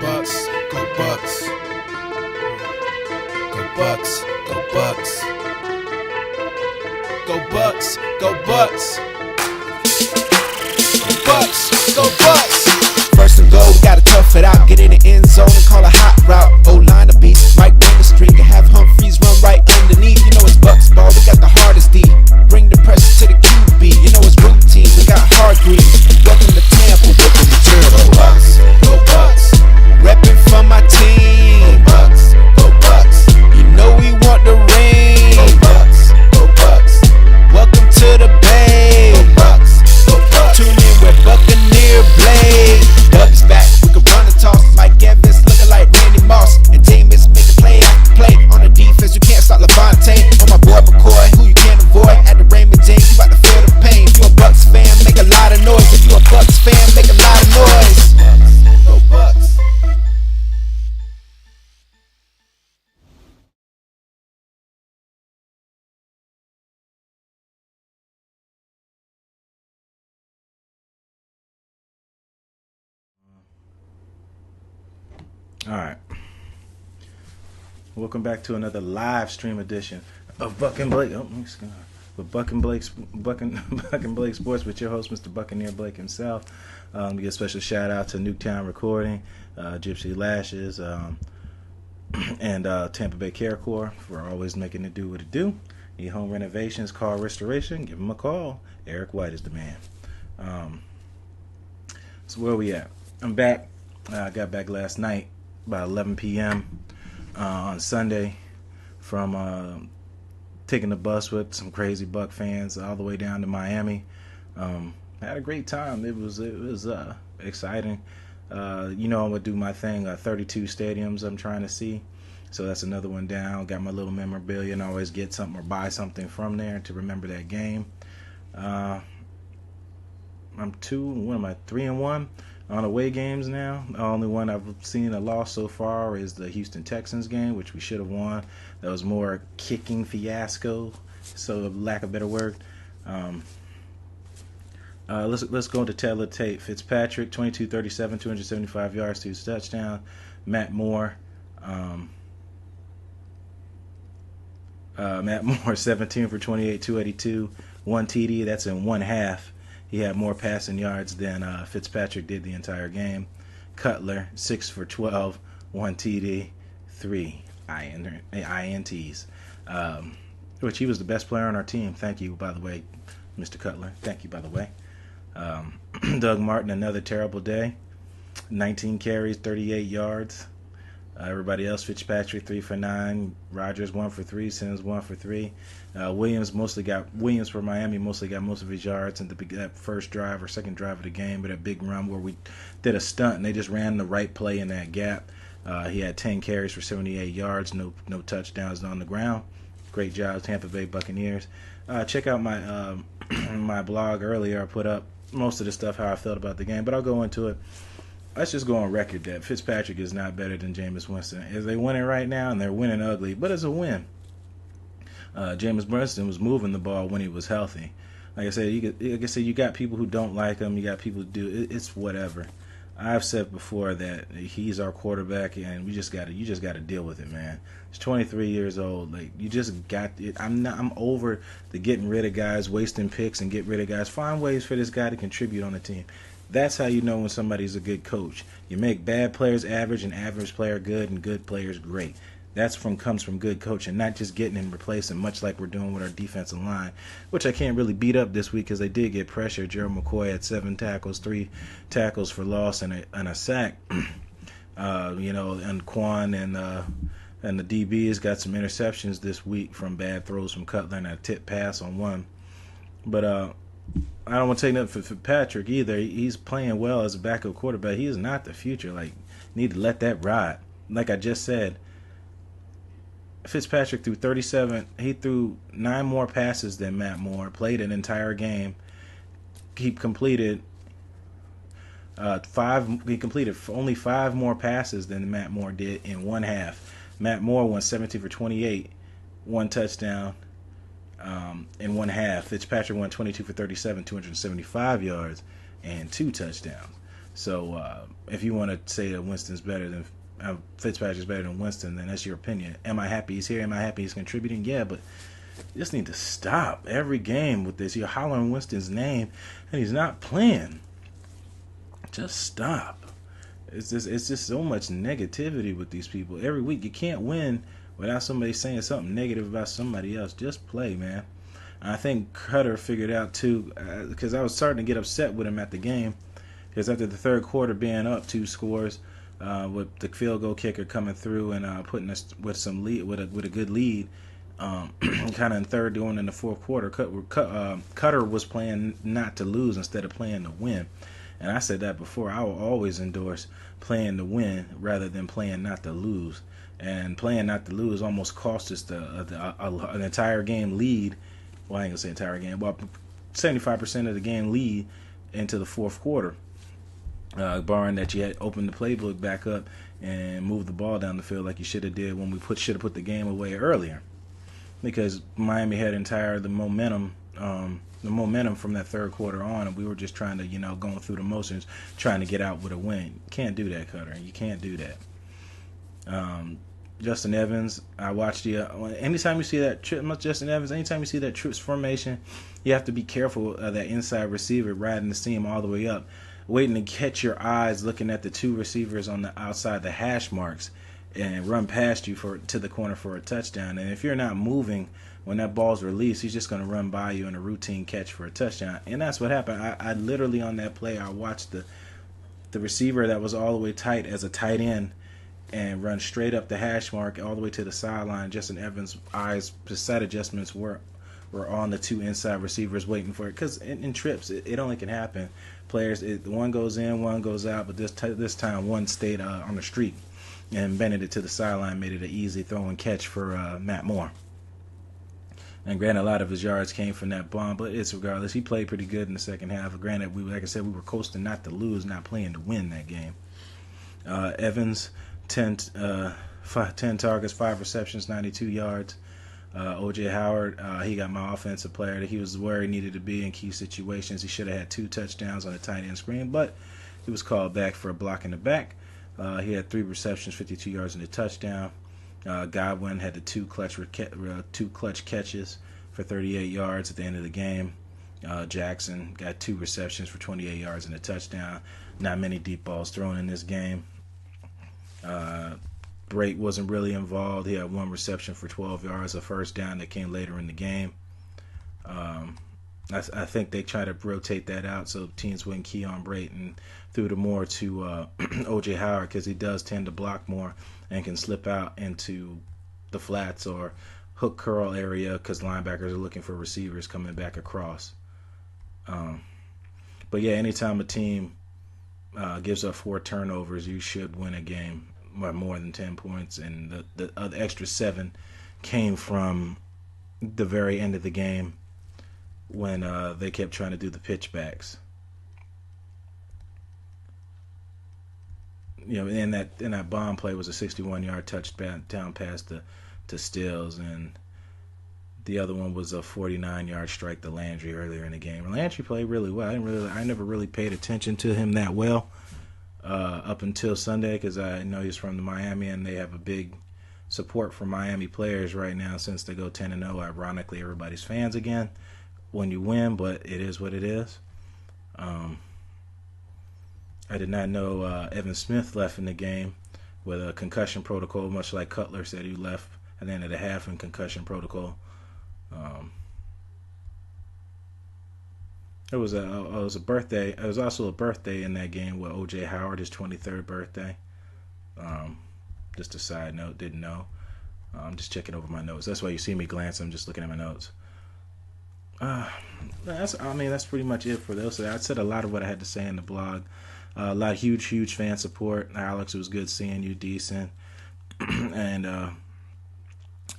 Bucks, go Bucks. Go Bucks, go Bucks. Go Bucks, go Bucks. Go Bucks, go Bucks. First and goal, gotta tough it out. Get in the end zone and call a hot route. O-line to beat, right down the street. To have Humphreys run right underneath. You know it's Bucks ball, we got the hardest D. Bring the pressure to the QB. You know it's routine, we got Hardrack. Welcome to Tampa, welcome to Tampa. Go Bucks, go Bucks. Reppin' for my team. Go Bucks, go Bucks. You know we want the ring. Go Bucks, go Bucks. Welcome to the Bay. Go Bucks, go Bucks. Tune in with BUCNBLAKE. Bucks back, we can run and toss. Mike Evans looking like Randy Moss. And Jameis making play after play. On the defense, you can't stop Levante. On my boy McCoy, who you can't avoid. At the Raymond James, you about to feel the pain. If you a Bucks fan, make a lot of noise. If you a Bucks fan, make a lot of noise. Go Bucks. All right. Welcome back to another live stream edition of Buck and Blake. With Buck and Blake Sports with your host, Mr. Buccaneer Blake himself. We get a special shout out to Nuketown Recording, Gypsy Lashes, and Tampa Bay Care Corps for always making it do what it do. Need home renovations, car restoration, give them a call. Eric White is the man. So where we at? I'm back. I got back last night about 11 p.m. On Sunday from taking the bus with some crazy Buck fans all the way down to Miami. Had a great time. It was exciting. I'm gonna do my thing. 32 stadiums I'm trying to see, so that's another one down. Got my little memorabilia and I always get something or buy something from there to remember that game. I'm 3-1 on away games now. The only one I've seen a loss so far is the Houston Texans game, which we should have won. That was more a kicking fiasco, so lack of better word. Let's go into tail of the tape. Fitzpatrick, 22-37, 275 yards, 2 touchdowns. Matt Moore, 17 for 28, 282, 1 TD. That's in one half. He had more passing yards than Fitzpatrick did the entire game. Cutler, 6 for 12, 1 TD, 3 INTs. Which he was the best player on our team. Thank you, by the way, Mr. Cutler. Thank you, by the way. Doug Martin, another terrible day. 19 carries, 38 yards. Everybody else, Fitzpatrick 3 for 9, Rodgers 1 for 3, Sims 1 for 3. Williams for Miami mostly got most of his yards in that first drive or second drive of the game, but a big run where we did a stunt and they just ran the right play in that gap. He had 10 carries for 78 yards, no touchdowns on the ground. Great job, Tampa Bay Buccaneers. Check out my my blog earlier. I put up most of the stuff how I felt about the game, but I'll go into it. Let's just go on record that Fitzpatrick is not better than Jameis Winston. Is they winning right now, and they're winning ugly, but it's a win. Jameis Winston was moving the ball when he was healthy. Like I said, you got people who don't like him. You got people who do. It's whatever. I've said before that he's our quarterback, and you just got to deal with it, man. He's 23 years old. Like you just got it. I'm over the getting rid of guys, wasting picks, and get rid of guys. Find ways for this guy to contribute on the team. That's how you know when somebody's a good coach. You make bad players average and average player good and good players great. Comes from good coaching, not just getting and replacing, much like we're doing with our defensive line, which I can't really beat up this week because they did get pressure. Gerald McCoy had 7 tackles, 3 tackles for loss, and a sack. And Quan and the DBs got some interceptions this week from bad throws from Cutler and a tip pass on one. But I don't want to take nothing for Patrick either. He's playing well as a backup quarterback. He is not the future. Need to let that ride. Like I just said, Fitzpatrick threw 37. He threw 9 more passes than Matt Moore. Played an entire game. He completed 5. He completed only 5 more passes than Matt Moore did in one half. Matt Moore went 17 for 28, 1 touchdown in one half. Fitzpatrick went 22 for 37, 275 yards, and 2 touchdowns. So if you want to say that Winston's better than Fitzpatrick's better than Winston, then that's your opinion. Am I happy he's here? Am I happy he's contributing? Yeah, but you just need to stop every game with this. You're hollering Winston's name, and he's not playing. Just stop. It's just so much negativity with these people. Every week, you can't win without somebody saying something negative about somebody else. Just play, man. I think Cutter figured out, too, because I was starting to get upset with him at the game, because after the third quarter being up 2 scores, with the field goal kicker coming through and putting us with some lead, with a good lead, kind of in third going in the fourth quarter, Cutter was playing not to lose instead of playing to win. And I said that before. I will always endorse playing to win rather than playing not to lose. And playing not to lose almost cost us an entire game lead. Well, I ain't gonna say entire game, but 75% of the game lead into the fourth quarter. Barring that you had opened the playbook back up and moved the ball down the field like you should have did when we should have put the game away earlier. Because Miami had the momentum from that third quarter on, and we were just trying to, going through the motions, trying to get out with a win. You can't do that, Cutter. You can't do that. Justin Evans, I watched anytime you see that Justin Evans, anytime you see that trips formation, you have to be careful of that inside receiver riding the seam all the way up, waiting to catch your eyes looking at the 2 receivers on the outside the hash marks and run past you to the corner for a touchdown. And if you're not moving when that ball's released, he's just going to run by you in a routine catch for a touchdown. And that's what happened. I literally on that play, I watched the receiver that was all the way tight as a tight end and run straight up the hash mark all the way to the sideline. Justin Evans' eyes, his sight adjustments were on the 2 inside receivers waiting for it. Because in trips, it only can happen. Players, one goes in, one goes out, but this time one stayed on the street and bended it to the sideline, made it an easy throw and catch for Matt Moore. And granted, a lot of his yards came from that bomb, but it's regardless. He played pretty good in the second half. Granted, like I said, we were coasting not to lose, not playing to win that game. Evans, 10 targets, 5 receptions, 92 yards. O.J. Howard, he got my offensive player. He was where he needed to be in key situations. He should have had 2 touchdowns on a tight end screen, but he was called back for a block in the back. He had 3 receptions, 52 yards, and a touchdown. Godwin had the 2 clutch catches for 38 yards at the end of the game. Jackson got 2 receptions for 28 yards and a touchdown. Not many deep balls thrown in this game. Brake wasn't really involved. He had 1 reception for 12 yards, a first down that came later in the game. I think they try to rotate that out so teams wouldn't key on Brake and threw the more to O.J. Howard because he does tend to block more and can slip out into the flats or hook curl area because linebackers are looking for receivers coming back across. But yeah, anytime a team gives up 4 turnovers, you should win a game by more than 10 points. And the extra 7 came from the very end of the game when they kept trying to do the pitchbacks. And that bomb play was a 61-yard touchdown pass to Stills, and the other one was a 49-yard strike to Landry earlier in the game. Landry played really well. I never really paid attention to him that well up until Sunday because I know he's from Miami and they have a big support for Miami players right now since they go 10-0. Ironically, everybody's fans again when you win, but it is what it is. I did not know Evan Smith left in the game with a concussion protocol, much like Cutler said he left at the end of the half in concussion protocol. It was a birthday. It was also a birthday in that game with O.J. Howard, his 23rd birthday. Just a side note, didn't know. I'm just checking over my notes. That's why you see me glance. I'm just looking at my notes. That's pretty much it for those. I said a lot of what I had to say in the blog. A lot of huge fan support. Alex, it was good seeing you, decent, and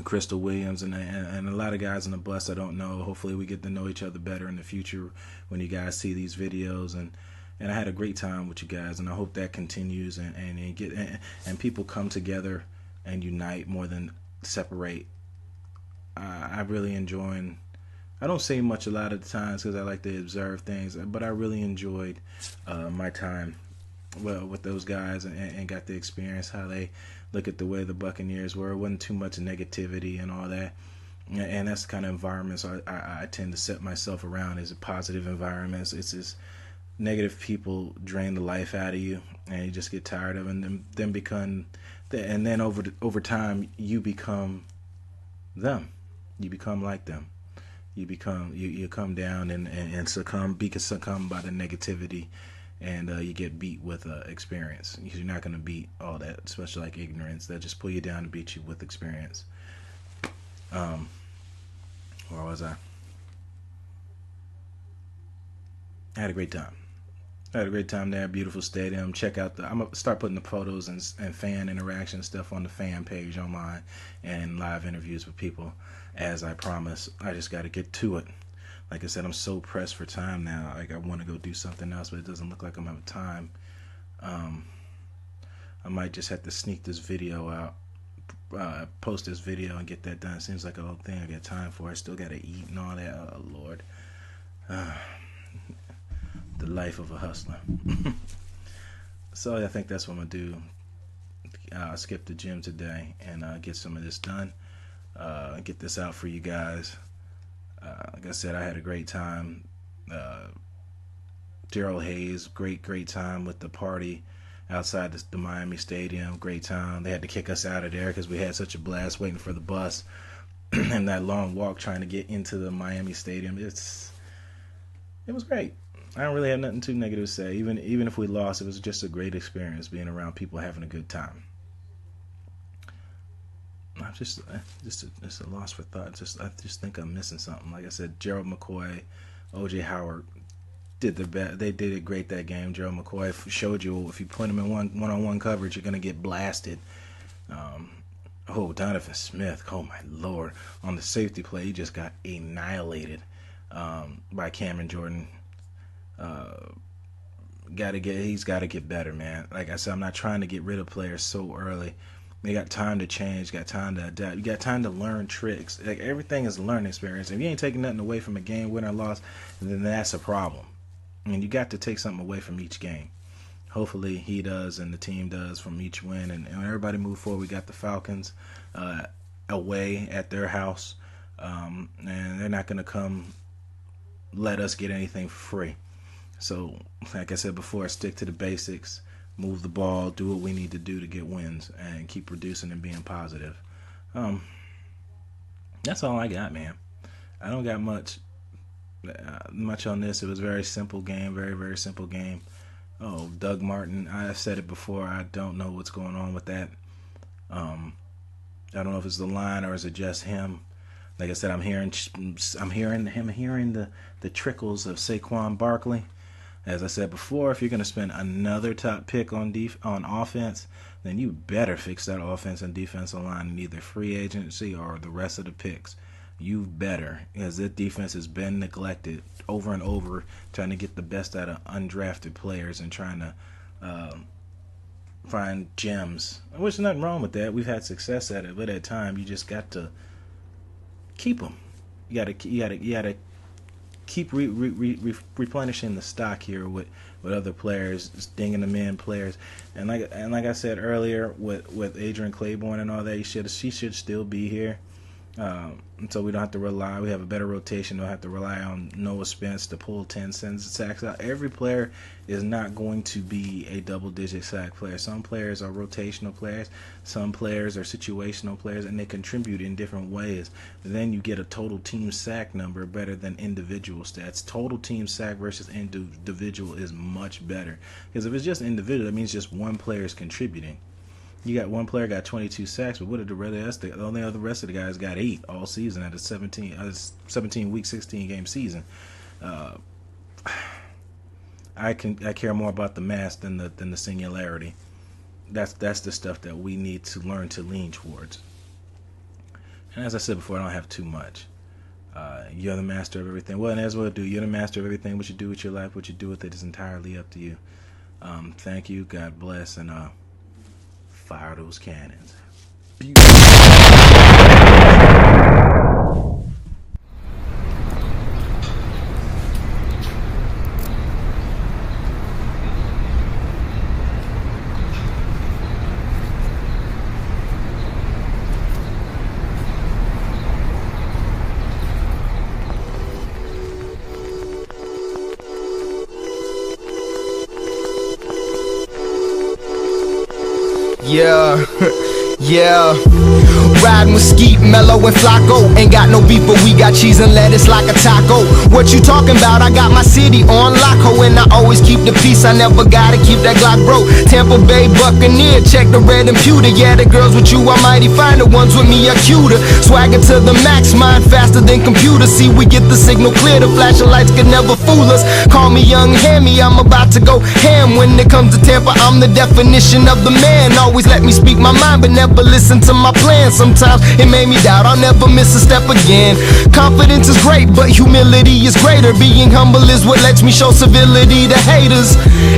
Crystal Williams and a lot of guys on the bus I don't know. Hopefully we get to know each other better in the future when you guys see these videos. And I had a great time with you guys, and I hope that continues and people come together and unite more than separate. I really enjoyed. I don't say much a lot of the times because I like to observe things, but I really enjoyed my time with those guys and got the experience, how they look at the way the Buccaneers were. It wasn't too much negativity and all that. And that's the kind of environments I tend to set myself around, is a positive environments. It's just negative people drain the life out of you, and you just get tired of it, and then over time you become them. You become like them. You come down and succumb by the negativity, and you get beat with experience. You're not going to beat all that, especially like ignorance. They'll just pull you down and beat you with experience. Where was I? I had a great time. There. Beautiful stadium. Check out I'm gonna start putting the photos and fan interaction stuff on the fan page on mine, and live interviews with people, as I promised. I just got to get to it. Like I said, I'm so pressed for time now. Like, I want to go do something else, but it doesn't look like I'm having time. I might just have to sneak this video out, post this video and get that done. It seems like a whole thing I got time for. I still got to eat and all that. Oh Lord. The life of a hustler. So I think that's what I'm gonna do. I'll skip the gym today and get some of this done. Get this out for you guys. Like I said, I had a great time. Daryl Hayes, great time with the party outside the Miami Stadium. Great time. They had to kick us out of there because we had such a blast waiting for the bus and that long walk trying to get into the Miami Stadium. It was great. I don't really have nothing too negative to say. Even if we lost, it was just a great experience being around people having a good time. I'm just a loss for thought. I just think I'm missing something. Like I said, Gerald McCoy, O.J. Howard did the best. They did it great that game. Gerald McCoy showed you if you put him in one-on-one coverage, you're gonna get blasted. Donovan Smith, oh my Lord, on the safety play, he just got annihilated by Cameron Jordan. He's got to get better, man. Like I said, I'm not trying to get rid of players so early. They got time to change, got time to adapt. You got time to learn tricks. Like, everything is a learning experience. If you ain't taking nothing away from a game, win or loss, then that's a problem. And you got to take something away from each game. Hopefully he does and the team does from each win. And everybody move forward. We got the Falcons away at their house. And they're not going to come let us get anything for free. So, like I said before, stick to the basics. Move the ball, do what we need to do to get wins, and keep producing and being positive. That's all I got, man. I don't got much on this. It was a very simple game, very, very simple game. Oh, Doug Martin, I've said it before. I don't know what's going on with that. I don't know if it's the line or is it just him. Like I said, I'm hearing the trickles of Saquon Barkley. As I said before, if you're going to spend another top pick on offense, then you better fix that offense and defensive line in either free agency or the rest of the picks. You better, because that defense has been neglected over and over, trying to get the best out of undrafted players and trying to find gems. There's nothing wrong with that. We've had success at it, but at times you just got to keep them. You gotta keep replenishing the stock here with other players, dinging them in players, and like I said earlier with Adrian Claiborne and all that, she should still be here, so we don't have to rely. We have a better rotation. Don't have to rely on Noah Spence to pull 10 sacks out. Every player is not going to be a double-digit sack player. Some players are rotational players. Some players are situational players, and they contribute in different ways. Then you get a total team sack number better than individual stats. Total team sack versus individual is much better, because if it's just individual, that means just one player is contributing. You got one player got 22 sacks, but what did the rest of the guys got 8 all season at a 17 week, 16 game season. I care more about the mass than the singularity. That's the stuff that we need to learn to lean towards. And as I said before, I don't have too much. You're the master of everything. Well, and as well do. You're the master of everything. What you do with your life, what you do with it is entirely up to you. Thank you. God bless, and fire those cannons. Yeah, yeah. Riding with Skeet, Mellow, and Flacco. Ain't got no beef, but we got cheese and lettuce like a taco. What you talking about? I got my city on lock, ho, and I always keep the peace. I never gotta keep that Glock, bro. Tampa Bay Buccaneer, check the red and pewter. Yeah, the girls with you are mighty fine, the ones with me are cuter. Swagger to the max, mind faster than computers. See, we get the signal clear, the flashing lights could never fool us. Call me Young Hammy, I'm about to go ham. When it comes to Tampa, I'm the definition of the man. Always let me speak my mind, but never listen to my plans. Sometimes it made me doubt I'll never miss a step again. Confidence is great, but humility is greater. Being humble is what lets me show civility to haters.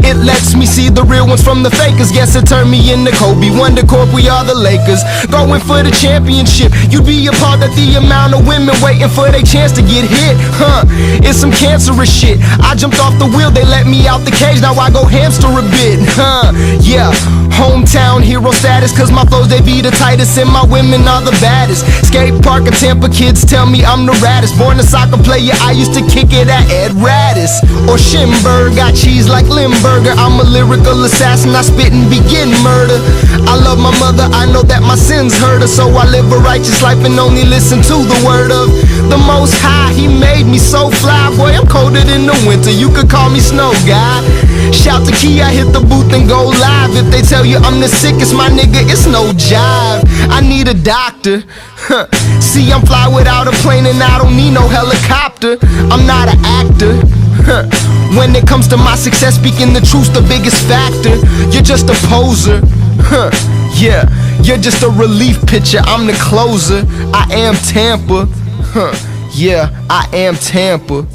It lets me see the real ones from the fakers. Guess it turned me into Kobe, Wonder Corp, we are the Lakers. Going for the championship, you'd be appalled at the amount of women waiting for their chance to get hit. It's some cancerous shit. I jumped off the wheel, they let me out the cage, now I go hamster a bit. Yeah, hometown hero status, cause my flows they be the tightest and my women are the baddest. Skate park and Tampa kids tell me I'm the raddest. Born a soccer player, I used to kick it at Ed Radis or Schimberg. Got cheese like Limburger, I'm a lyrical assassin, I spit and begin murder. I love my mother, I know that my sins hurt her, so I live a righteous life and only listen to the word of the Most High. He made me so fly, boy, I'm colder than the winter, you could call me Snow God. Shout to Key, I hit the booth and go live. If they tell you I'm the sickest, my nigga, it's no jive. I need a doctor. See, I'm fly without a plane and I don't need no helicopter. I'm not an actor. When it comes to my success, speaking the truth's the biggest factor. You're just a poser. Yeah, you're just a relief pitcher, I'm the closer. I am Tampa. Yeah, I am Tampa.